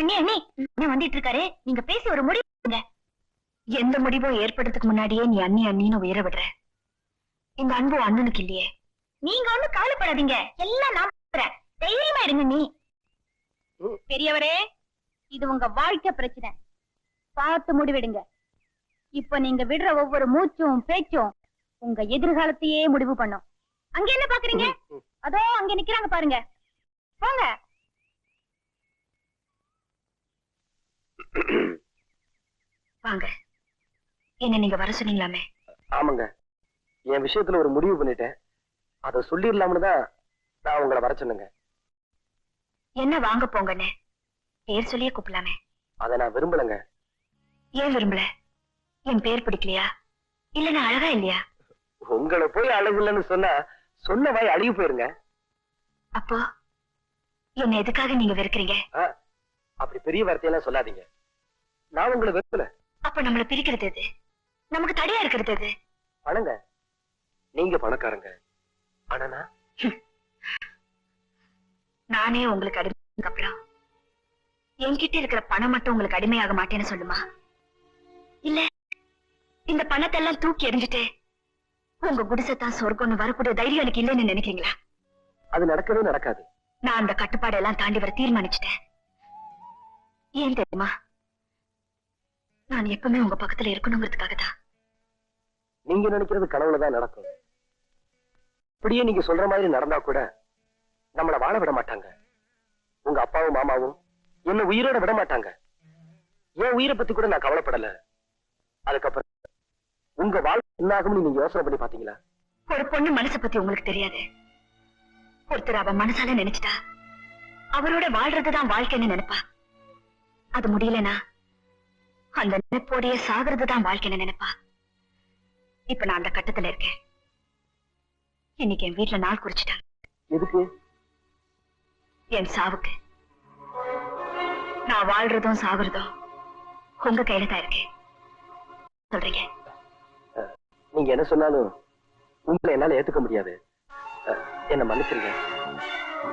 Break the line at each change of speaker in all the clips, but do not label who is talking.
அண்ணி அண்ணி அண்ணன் வந்துட்டு இருக்காரு, நீங்க பேசி ஒரு முடிவு. எந்த முடிவும் ஏற்படுறதுக்கு முன்னாடியே நீ அண்ணி அண்ணின்னு உயர விடுற. இந்த அன்பு அண்ணனுக்கு இல்லையே. நீங்க ஒண்ணும் கவலைப்படாதீங்க, எல்லாம் நான் பண்றேன். தைரியமா இருங்க. நீ பெரியவரே, இது உங்க வாழ்க்கை பிரச்சனை, பார்த்து முடிவெடுங்க. இப்ப நீங்க விடுற ஒவ்வொரு மூச்சும் பேச்சும் உங்க எதிர்காலத்தையே முடிவு பண்ணும். அங்க என்ன பாக்குறீங்க? அதோ அங்க நிக்கிறாங்க பாருங்க, போங்க. வாங்க. என்ன நீங்க வர சொன்னீங்களாமே?
ஆமாங்க, என் விஷயத்துல ஒரு முடிவு பண்ணிட்டேன். அத சொல்லிடலாம்னு தான் நான் உங்களை வர சொன்னேங்க.
என்ன வாங்க போங்கன்னு பேர் சொல்லியே கூப்பிடலாமே.
அதை நான் விரும்பலங்க.
ஏன் விரும்பல? என் பேர் பிடிக்கலையா, இல்ல நான் அழகா இல்லையா?
உங்களை போய் அழகு இல்லைன்னு சொன்னா சொன்ன வாய் அழுகி போயிருங்க.
அப்போ என்ன எதுக்காக நீங்க வெறுக்கிறீங்க?
அப்படி பெரிய வார்த்தையெல்லாம் சொல்லாதீங்க. நான் உங்களை வெறுக்கல.
அப்ப நம்மள பிரிக்கிறது எது? நமக்கு தடையா இருக்கிறது எது?
பணங்க. நீங்க பணக்காரங்க, ஆனா
நானே உங்களுக்கு அடிமை. அப்புறம் என்கிட்ட இருக்கிற பணம் மட்டும் உங்களுக்கு அடிமையாக மாட்டேன்னு சொல்லுமா? இல்ல இந்த பணத்தை எல்லாம் தூக்கி எறிஞ்சிட்டு உங்க குடிசைத்தான் சொர்க்கம்னு வரக்கூடிய தைரியம் எனக்கு இல்லைன்னு நினைக்கிறீங்களா?
அது நடக்கவே நடக்காது.
நான் அந்த கட்டுப்பாடு எல்லாம் தாண்டி வர தீர்மானிச்சுட்டேன். ஏன் தெரியுமா? நான் எப்பவுமே உங்க பக்கத்துல இருக்கணுங்கிறதுக்காக தான்.
நீங்க நினைக்கிறது கனவுலதான் நடக்கும். இப்படியே நீங்க சொல்ற மாதிரி நடந்தா கூட நம்மள வாழ விட மாட்டாங்க. உங்க அப்பாவும் மாமாவும் என்ன உயிரோட விட மாட்டாங்க. என் உயிரை பத்தி கூட நான் கவலைப்படல. அதுக்கப்புறம் உங்க வாழ்க்கை என்ன ஆகும்னு நீங்க யோசனை பண்ணி பாத்தீங்களா?
ஒரு பொண்ணு மனசை பத்தி உங்களுக்கு தெரியாது. ஒருத்தர் அவ மனசால நினைச்சிட்டா அவரோட வாழ்றதுதான் வாழ்க்கைன்னு நினைப்பா. அது முடியலனா அந்த நினைப்போடைய சாகிறதுதான் வாழ்க்கைன்னு நினைப்பா. இப்ப நான் அந்த கட்டத்துல இருக்கேன். இன்னைக்கு என் வீட்டுல நாள் குறிச்சிட்டாங்க.
எதுக்கு?
என் சாவுக்கு. நான் வாழ்றதும் சாகுறதும் உங்க கையில தான் இருக்கேன். சொல்றீங்க?
நீங்க என்ன சொன்னாலும் உங்களை என்னால ஏத்துக்க முடியாது. என்ன மன்னிச்சிருங்க.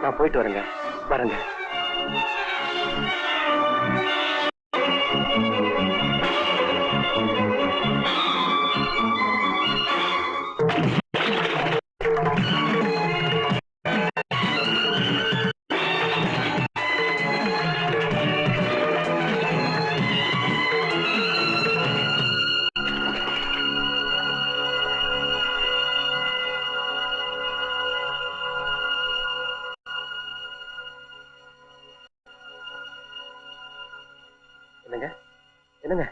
நான் போயிட்டு வரேங்க. வரேங்க. என்னங்க என்னங்க?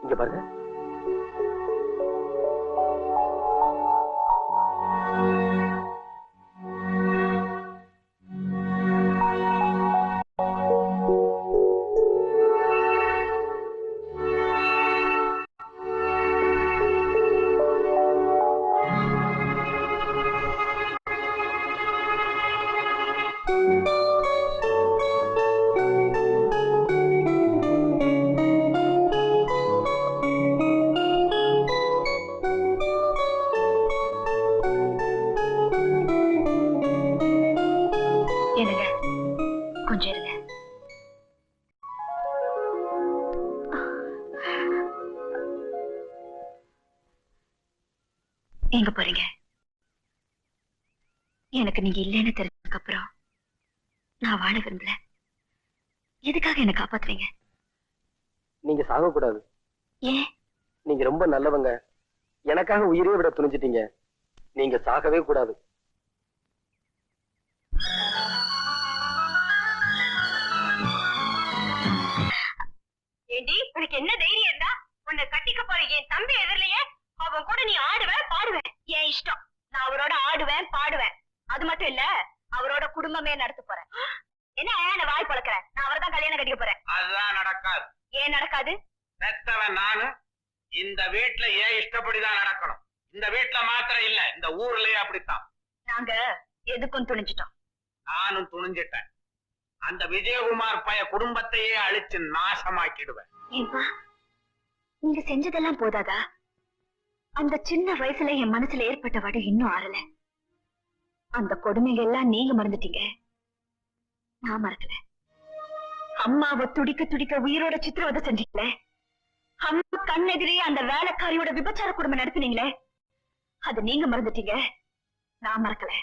இங்க பாருங்க.
என்னங்க கொஞ்சம் இருங்க. எங்க போறீங்க? எனக்கு நீங்க இல்லைன்னு தெரிஞ்சதுக்கு அப்புறம் நான் வாழ விரும்பல. எதுக்காக என்ன காப்பாத்துறீங்க?
நீங்க சாக கூடாது.
ஏன்?
நீங்க ரொம்ப நல்லவங்க. எனக்காக உயிரே விட துணிஞ்சிட்டீங்க. நீங்க சாகவே கூடாது.
ஏண்டி, உனக்கு என்ன தைரியம் இருந்தா உன்னை கட்டிக்க போற என் தம்பி எதிரிலேயே அவன் கூட நீ ஆடுவேன் பாடுவேன். என் இஷ்டம். நான் அவரோட ஆடுவேன் பாடுவேன். அது மட்டும் இல்ல, அவரோட குடும்பமே நடத்த போறேன். என்ன வாய் பழக்கிறேன்? நான் அவர்தான் கல்யாணம் கட்டிக்க போறேன்.
அதுதான் நடக்காது.
ஏன் நடக்காது?
பெத்தவன் நானு. இந்த வீட்டுல ஏன் இஷ்டப்படிதான் நடக்கணும். இந்த வீட்டுல மாத்திரம் இல்ல, இந்த ஊர்லயே அப்படித்தான்.
நாங்க எதுக்கும் துணிஞ்சிட்டோம்.
நானும் துணிஞ்சிட்டேன். அந்த விஜயகுமார் பைய குடும்பத்தையே அழிச்சு நாசமாக்கிடுவேன்.
ஏன்பா நீங்க செஞ்சதெல்லாம் போதாதா? அந்த சின்ன வயசுல என் மனசுல ஏற்பட்ட வடு இன்னும் ஆறல. அந்த கொடுமைகள் எல்லாம் நீங்க மறந்துட்டீங்க, நான் மறக்கல. அம்மாவை துடிக்க துடிக்க உயிரோட சித்திரவதை செஞ்சீங்களே, அம்மா கண்ணெதிரே அந்த வேலைக்காரியோட விபச்சார குடும்பம் நடத்தினீங்களே, அது நீங்க மறந்துட்டீங்க, நான் மறக்கல.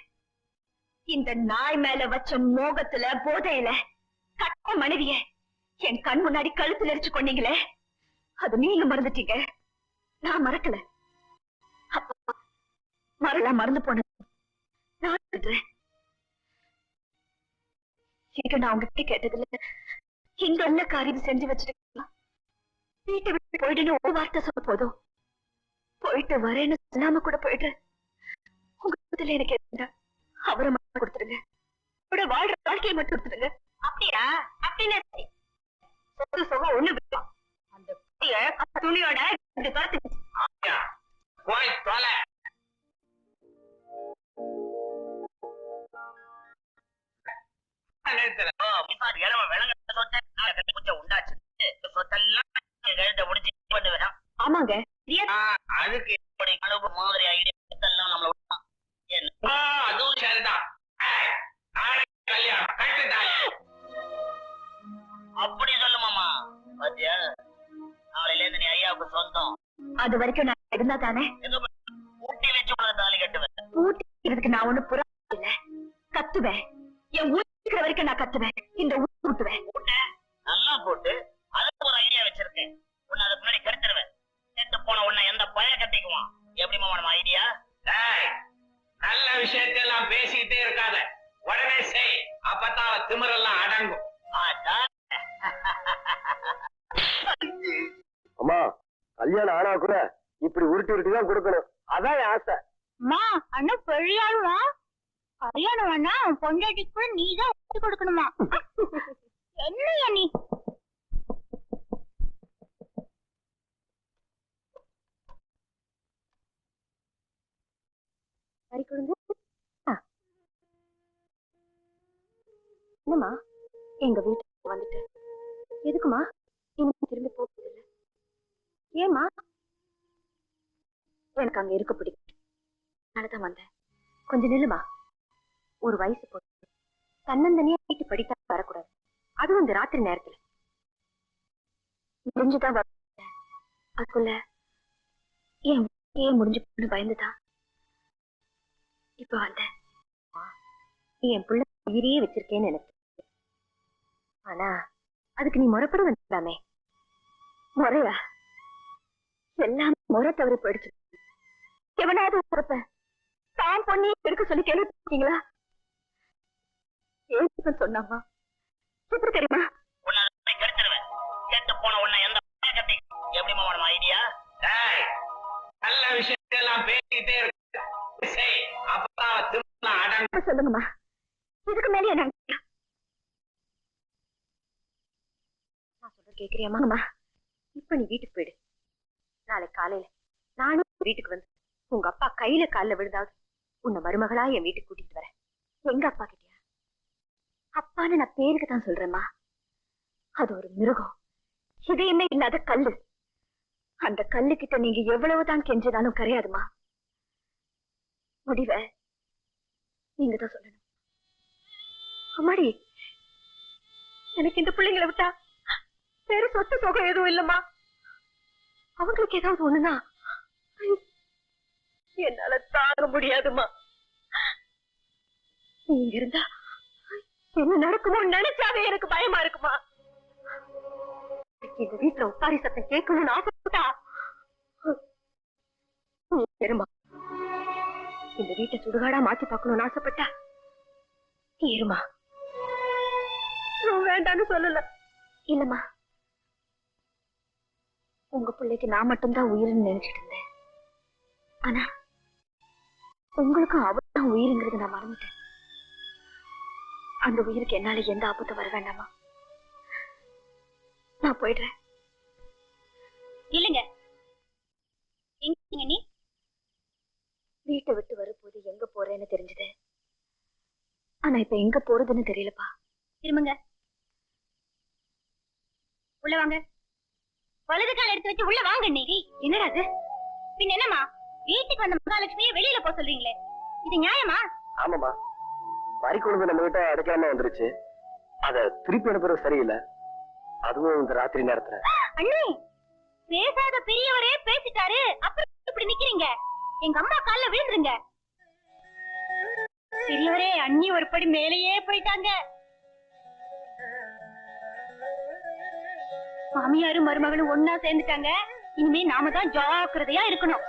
இந்த நாய் மேல வச்ச மோகத்துல போதையில கட்ட மனைவிய என் கண் முன்னாடி கழுத்துல எரிச்சு கொண்டீங்களே, அது நீங்க மறந்துட்டீங்க, நான் மறக்கல. அப்பா மறலாம் மறந்து போனது நான் சொல்றேன். இங்க நான் உங்ககிட்ட கேட்டதுல இங்க என்ன காரியம் செஞ்சு வச்சிருக்கீங்களா? வீட்டை விட்டு போயிடுன்னு ஒரு வார்த்தை சொல்ல போதும், போயிட்டு வரேன்னு சொல்லாம கூட போயிடுறேன். உங்க இடத்துல எனக்கு என்ன அவரை மட்டும் கொடுத்துருங்க, அவரோட வாழ்ற வாழ்க்கையை மட்டும் கொடுத்துருங்க. அப்படியா? அப்படின்னு சொத்து சுகம் ஒண்ணு விட்டோம். அந்த துணியோட துரத்து
போய் தொலை.
ஆமாங்க,
அதுக்கு மாதிரி அதுவும் சரிதான். கல்யாணம் கட்டுதான்.
அப்படி சொல்லுமாமா. பாத்தியா, நாளையில இருந்து நீ ஐயாவுக்கு சொந்தம்.
அது வரைக்கும் நான் இருந்தா தானே
ஊட்டி வச்சு உனக்கு தாலி கட்டுவேன்.
ஊட்டிக்கிறதுக்கு நான் ஒண்ணு புறா இல்ல, கத்துவேன். என் ஊட்டிக்கிற வரைக்கும் நான் கத்துவேன், இந்த ஊட்டுவேன்.
நல்லா போட்டு அதுக்கு ஒரு ஐடியா வச்சிருக்கேன். உன்னை அதுக்கு முன்னாடி கெடுத்துருவேன். செத்து போன உன்னை எந்த பய கட்டிக்குவான். எப்படி மாமா நம்ம ஐடியா?
நல்ல விஷயத்தெல்லாம் பேசிக்கிட்டே இருக்காத, உடனே செய். அப்பதான் திமிரெல்லாம் அடங்கும்.
அம்மா கல்யாணம் ஆனா கூட இப்படி உருட்டி உருட்டி தான் கொடுக்கணும், அதான் என் ஆசை.
அண்ணன் பெரியாளுவா கல்யாணம் வேணா பொண்டாட்டிக்கு கூட நீதான் ஊட்டி கொடுக்கணுமா? என்னையா நீ? சரி கொடுங்க. என்னம்மா எங்க வீட்டுக்கு வந்துட்டு எதுக்குமா இன்னும் திரும்பி போகுது இல்ல? ஏமா? எனக்கு அங்க இருக்க பிடிக்கும், அதனாலதான் வந்தேன். கொஞ்சம் நில்லுமா. ஒரு வயசு போட்டு தன்னந்தனியா வீட்டு படிக்க வரக்கூடாது, அதுவும் இந்த ராத்திரி நேரத்துல. முடிஞ்சுதான் வர, அதுக்குள்ள ஏன் முடிஞ்சு போன்னு பயந்துதான் இப்ப வந்தேன். என் பிள்ளை உயிரையே வச்சிருக்கேன்னு எனக்கு, ஆனா அதுக்கு நீ முறைப்பட வந்துடாமே. முறையா? எல்லாம் முறை தவறி போயிடுச்சு. எவனாவது உறப்ப தான் பொண்ணி இருக்க சொல்லி கேள்விப்பட்டீங்களா? ஏன் சொன்னாமா? எப்படி தெரியுமா?
உன்னை அதுக்கு கெடுத்துருவேன். செத்து போன உன்னை எந்த பய கட்டிக்கும். எப்படி மாமா நம்ம ஐடியா?
நல்ல விஷயத்தெல்லாம் பேசிக்கிட்டே இருக்க, செய். அப்பதான் திமிரெல்லாம் அடங்கும்.
சொல்லுங்கம்மா, இதுக்கு மேலே என்ன நான் சொல்ற கேக்குறியாமா? இப்ப நீ வீட்டுக்கு போயிடு. நாளைக்கு காலையில நானும் வீட்டுக்கு வந்து உங்க அப்பா கையில காலில் விழுந்தாவது உன்னை மருமகளா என் வீட்டுக்கு கூட்டிட்டு வரேன். எங்க அப்பா கிட்டயா? அப்பான்னு நான் பேருக்கு தான் சொல்றேம்மா. அது ஒரு மிருகம், இதயமே இல்லாத கல்லு. அந்த கல்லு கிட்ட நீங்க எவ்வளவுதான் கெஞ்சினாலும் கரையாதுமா. முடிவை நீங்க தான் சொல்லணும். அம்மாடி, எனக்கு இந்த பிள்ளைங்களை விட்டா வேற சொத்து சுகம் எதுவும் இல்லம்மா. அவங்களுக்கு ஏதாவது ஒண்ணுனா என்னால தாங்க முடியாதுமா. நீங்க இருந்தா என்ன நடக்குமோ நினைச்சாவே எனக்கு பயமா இருக்குமா. இந்த வீட்டுல உட்காரி சத்தம் கேட்கணும்னு ஆசைப்பட்டா இருமா. இந்த வீட்டை சுடுகாடா மாத்தி பார்க்கணும்னு ஆசைப்பட்டா இருமா. வேண்டான்னு சொல்லல. இல்லம்மா, உங்க பிள்ளைக்கு நான் மட்டும்தான் உயிர்னு நினைச்சிட்டு இருந்தேன். ஆனா உங்களுக்கும் அவர்தான் உயிருங்கிறது நான் மறந்துட்டேன். அந்த உயிருக்கு என்னால எந்த ஆபத்தும் வர வேண்டாமா. நான் போயிடுறேன். இல்லங்க, எங்க நீ? வீட்டை விட்டு வரும்போது எங்க போறேன்னு தெரிஞ்சது, ஆனா இப்ப எங்க போறதுன்னு தெரியலப்பா. திரும்புங்க. உள்ள வாங்க. வலது கால் எடுத்து வச்சு உள்ள வாங்க. நீ என்னடா அது? பின் என்னம்மா, வீட்டுக்கு வந்த மகாலட்சுமியை வெளியில போக சொல்றீங்களே, இது நியாயமா?
ஆமாமா, வரி கொழுந்து நம்ம கிட்ட அடைக்காம வந்துருச்சு. அத திருப்பி அனுப்புறது சரியில்லை. அதுவும் இந்த ராத்திரி நேரத்துல.
அண்ணி, பேசாத பெரியவரே பேசிட்டாரு, அப்புறம் இப்படி நிக்கிறீங்க. எங்க அம்மா கால்ல விழுந்துருங்க. பெரியவரே, அண்ணி ஒரு படி மேலேயே போயிட்டாங்க. மாமியாரும் மருமகளும் ஒன்னா சேர்ந்துட்டாங்க. இனிமே நாம தான் ஜாக்கிரதையா இருக்கணும்.